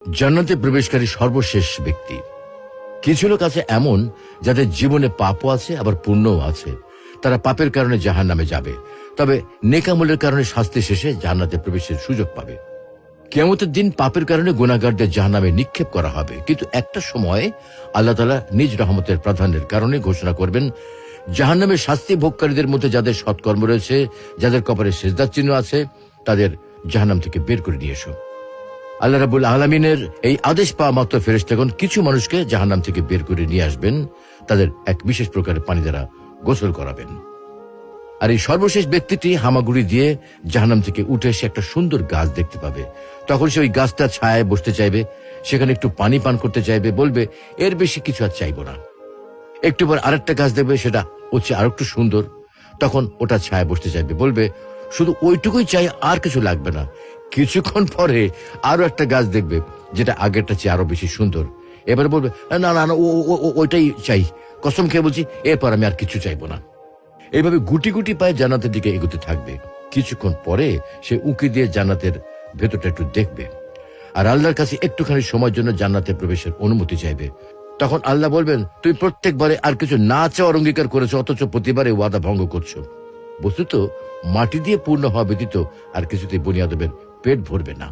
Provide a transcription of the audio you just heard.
জান্নাতে প্রবেশকারী সর্বশেষ ব্যক্তি। কিছু লোক আছে এমন যাদের জীবনে পাপও আছে আবার পুণ্যও আছে। তারা পাপের কারণে জাহান্নামে যাবে, তবে নেকামলের কারণে শাস্তি শেষে জান্নাতে প্রবেশের সুযোগ পাবে। কিয়ামতের দিন পাপের কারণে গুনাহগারদের জাহান্নামে নিক্ষেপ করা হবে, কিন্তু একটা সময় আল্লাহ তাআলা নিজ রহমতের প্রাধান্যের কারণে ঘোষণা করবেন, জাহান্নামের শাস্তি ভোগকারীদের মধ্যে যাদের সৎকর্ম রয়েছে, যাদের কপালে সেজদার চিহ্ন আছে, তাদের জাহান্নাম থেকে বের করে নিয়ে এসো। আল্লাহ রাব্বুল আলামিনের এই আদেশ পাওয়া মাত্র ফেরেশতাগণ কিছু মানুষকে জাহান্নাম থেকে বের করে নিয়ে আসবেন, তাদের এক বিশেষ প্রকারের পানি দ্বারা গোসল করাবেন। আর এই সর্বশেষ ব্যক্তিটি হামাগুড়ি দিয়ে জাহান্নাম থেকে উঠে এসে একটা সুন্দর গাছ দেখতে পাবে। তখন সে ওই গাছটার ছায়ায় বসতে চাইবে, সেখানে একটু পানি পান করতে চাইবে, বলবে এর বেশি কিছু আর চাইবো না। একটু পর আরেকটা গাছ দেখবে, সেটা হচ্ছে আর একটু সুন্দর, তখন ওটা ছায়ায় বসতে চাইবে, বলবে শুধু ওইটুকুই চাই, আর কিছু লাগবে না। কিছুক্ষণ পরে আরো একটা গাছ দেখবে যেটা আগেরটা চেয়ে আরো বেশি সুন্দর। এবার বলবে না না না, ওইটাই চাই, কসম খেয়ে বলছি, এরপর আমি আর কিছু চাইবো না। এইভাবে গুটি গুটি পায়ে জান্নাতের দিকে এগোতে থাকবে। কিছুক্ষণ পরে সে উঁকি দিয়ে জান্নাতের ভেতরটা একটু দেখবে, আর আল্লাহর কাছে একটুখানি সময়ের জন্য জান্নাতে প্রবেশের অনুমতি চাইবে। তখন আল্লাহ বলবেন, তুমি প্রত্যেকবারে আর কিছু না চাওয়ার অঙ্গীকার করেছো, অথচ প্রতিবারে ওয়াদা ভঙ্গ করছো। বস্তুত মাটি দিয়ে পূর্ণ হওয়া ব্যতীত আর কিছুতেই বনি আদমের পেট ভরবে না।